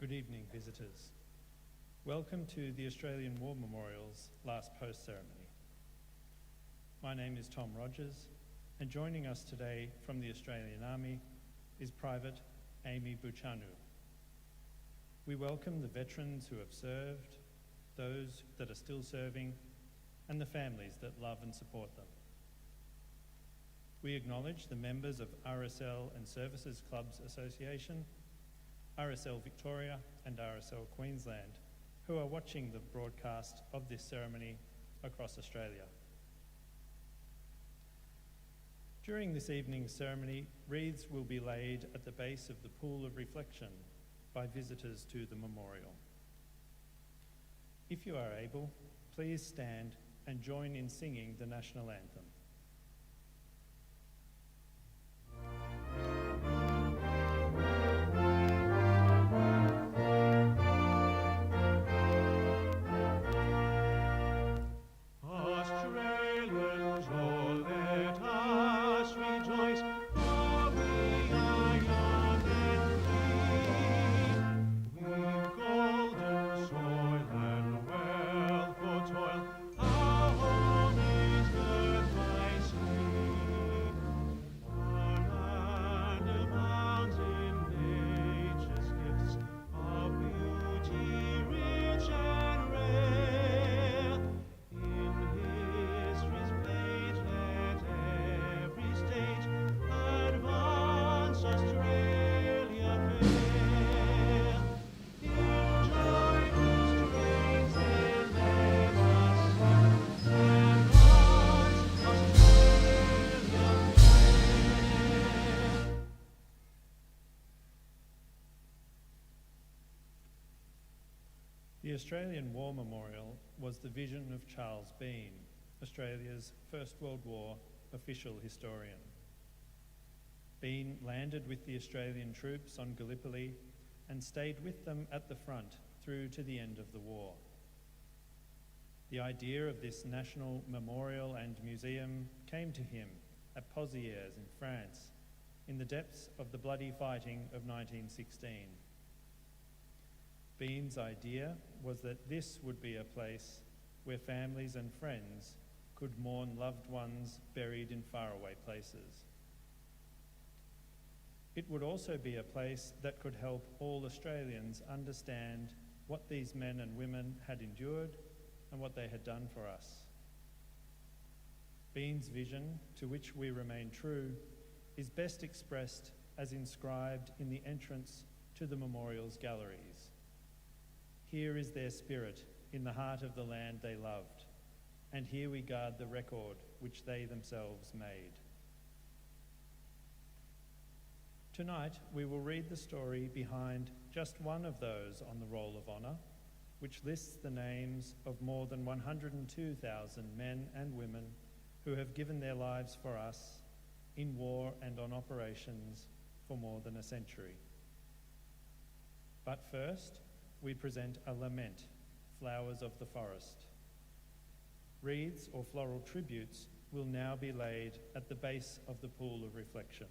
Good evening, visitors. Welcome to the Australian War Memorial's last post ceremony. My name is Tom Rogers, and joining us today from the Australian Army is Private Amy Buchanu. We welcome the veterans who have served, those that are still serving, and the families that love and support them. We acknowledge the members of RSL and Services Clubs Association, RSL Victoria and RSL Queensland, who are watching the broadcast of this ceremony across Australia. During this evening's ceremony, wreaths will be laid at the base of the pool of reflection by visitors to the memorial. If you are able, please stand and join in singing the national anthem. The Australian War Memorial was the vision of Charles Bean, Australia's First World War official historian. Bean landed with the Australian troops on Gallipoli and stayed with them at the front through to the end of the war. The idea of this national memorial and museum came to him at Pozières in France in the depths of the bloody fighting of 1916. Bean's idea was that this would be a place where families and friends could mourn loved ones buried in faraway places. It would also be a place that could help all Australians understand what these men and women had endured and what they had done for us. Bean's vision, to which we remain true, is best expressed as inscribed in the entrance to the memorial's galleries. Here is their spirit in the heart of the land they loved, and here we guard the record which they themselves made. Tonight, we will read the story behind just one of those on the Roll of Honour, which lists the names of more than 102,000 men and women who have given their lives for us in war and on operations for more than a century. But first, we present a lament, Flowers of the Forest. Wreaths or floral tributes will now be laid at the base of the pool of reflection.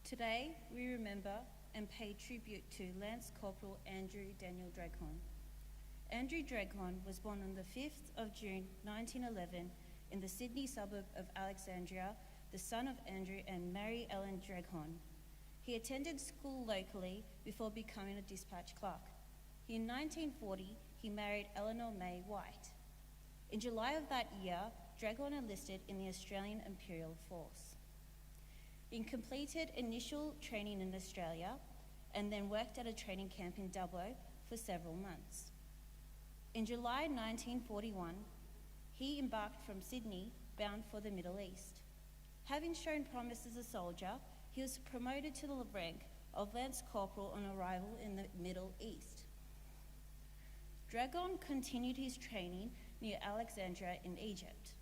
Today, we remember and pay tribute to Lance Corporal Andrew Daniel Dreghorn. Andrew Dreghorn was born on the 5th of June 1911 in the Sydney suburb of Alexandria, the son of Andrew and Mary Ellen Dreghorn. He attended school locally before becoming a dispatch clerk. In 1940, he married Eleanor May White. In July of that year, Dreghorn enlisted in the Australian Imperial Force. He completed initial training in Australia and then worked at a training camp in Dubbo for several months. In July 1941, he embarked from Sydney bound for the Middle East. Having shown promise as a soldier, he was promoted to the rank of Lance Corporal on arrival in the Middle East. Dreghorn continued his training near Alexandria in Egypt.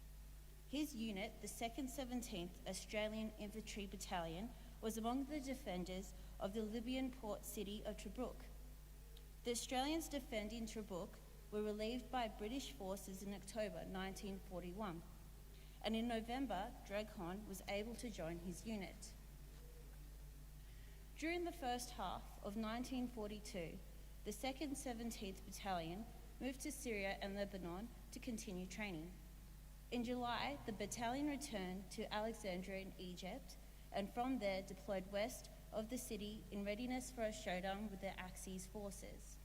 His unit, the 2nd 17th Australian Infantry Battalion, was among the defenders of the Libyan port city of Tobruk. The Australians defending Tobruk were relieved by British forces in October 1941, and in November, Dreghorn was able to join his unit. During the first half of 1942, the 2nd 17th Battalion moved to Syria and Lebanon to continue training. In July, the battalion returned to Alexandria in Egypt, and from there deployed west of the city in readiness for a showdown with the Axis forces.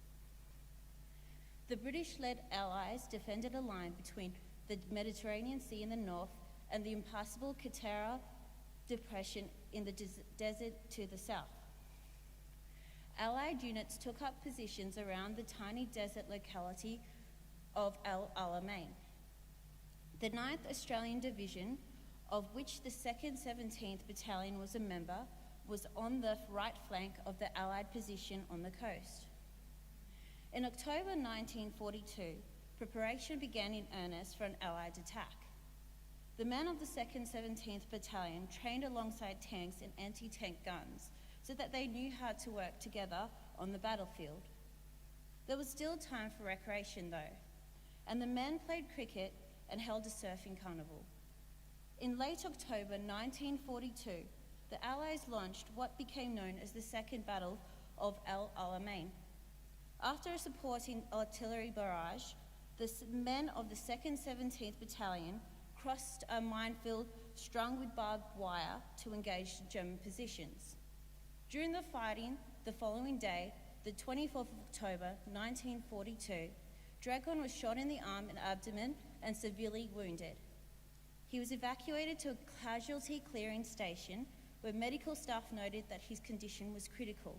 The British-led Allies defended a line between the Mediterranean Sea in the north and the impassable Qattara Depression in the desert to the south. Allied units took up positions around the tiny desert locality of El Alamein. The 9th Australian Division, of which the 2nd 17th Battalion was a member, was on the right flank of the Allied position on the coast. In October 1942, preparation began in earnest for an Allied attack. The men of the 2nd 17th Battalion trained alongside tanks and anti-tank guns so that they knew how to work together on the battlefield. There was still time for recreation though, and the men played cricket and held a surfing carnival. In late October 1942, the Allies launched what became known as the Second Battle of El Alamein. After a supporting artillery barrage, the men of the 2nd 17th Battalion crossed a minefield strung with barbed wire to engage German positions. During the fighting the following day, the 24th of October 1942, Dreghorn was shot in the arm and abdomen and severely wounded. He was evacuated to a casualty clearing station where medical staff noted that his condition was critical.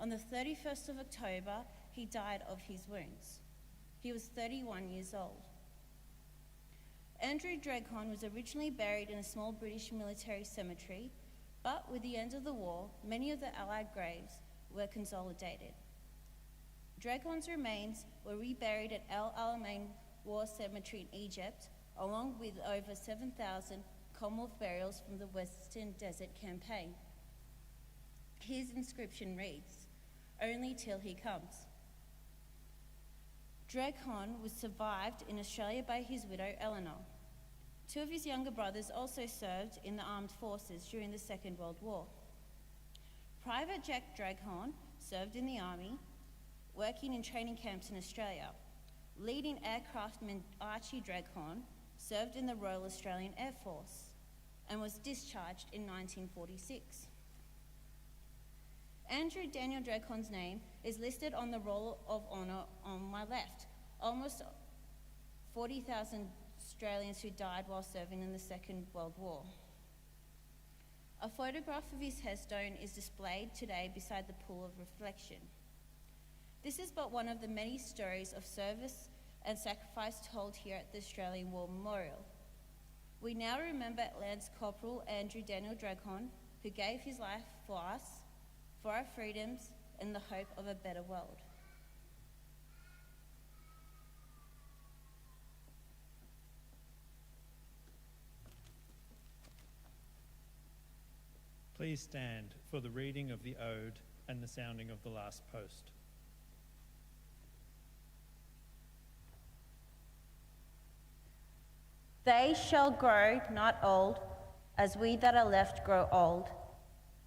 On the 31st of October, he died of his wounds. He was 31 years old. Andrew Dreghorn was originally buried in a small British military cemetery, but with the end of the war, many of the Allied graves were consolidated. Dreghorn's remains were reburied at El Alamein War Cemetery in Egypt, along with over 7,000 Commonwealth burials from the Western Desert Campaign. His inscription reads, "Only till he comes." Dreghorn was survived in Australia by his widow Eleanor. Two of his younger brothers also served in the armed forces during the Second World War. Private Jack Dreghorn served in the Army, working in training camps in Australia. Leading aircraftman Archie Dreghorn served in the Royal Australian Air Force and was discharged in 1946. Andrew Daniel Dreghorn's name is listed on the Roll of Honour on my left. Almost 40,000 Australians who died while serving in the Second World War. A photograph of his headstone is displayed today beside the pool of reflection. This is but one of the many stories of service and sacrifice told here at the Australian War Memorial. We now remember Lance Corporal Andrew Daniel Dreghorn, who gave his life for us, for our freedoms, and the hope of a better world. Please stand for the reading of the ode and the sounding of the last post. They shall grow not old, as we that are left grow old.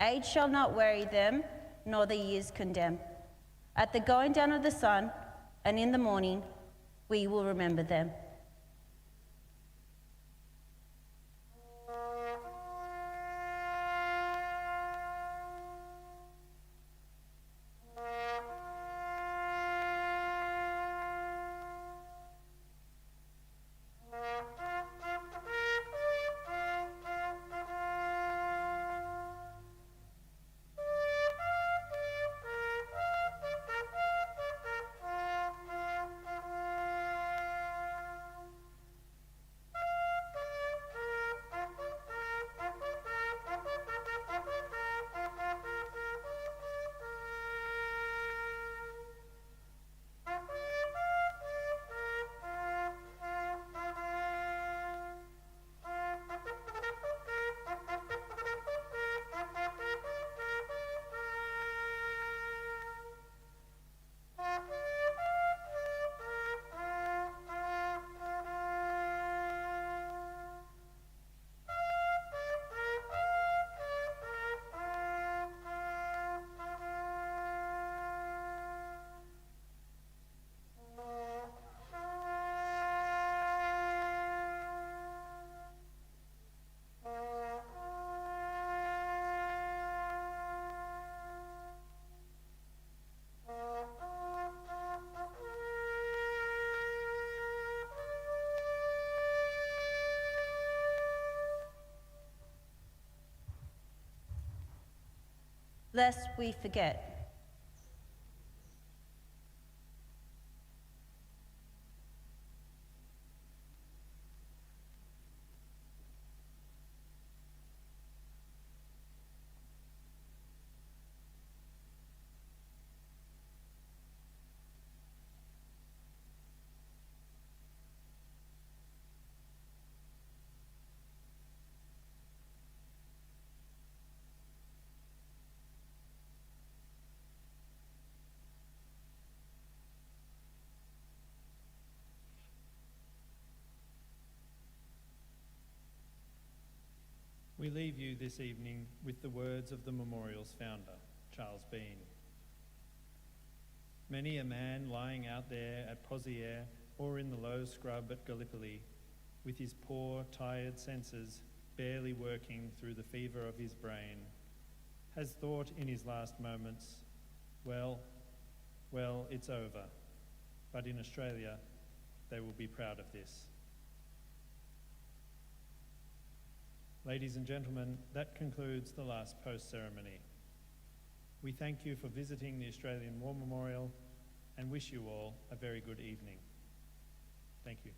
Age shall not weary them, nor the years condemn. At the going down of the sun, and in the morning, we will remember them. Lest we forget. We leave you this evening with the words of the memorial's founder, Charles Bean. Many a man lying out there at Poziere or in the low scrub at Gallipoli, with his poor, tired senses barely working through the fever of his brain, has thought in his last moments, well, it's over, but in Australia, they will be proud of this. Ladies and gentlemen, that concludes the last post ceremony. We thank you for visiting the Australian War Memorial and wish you all a very good evening. Thank you.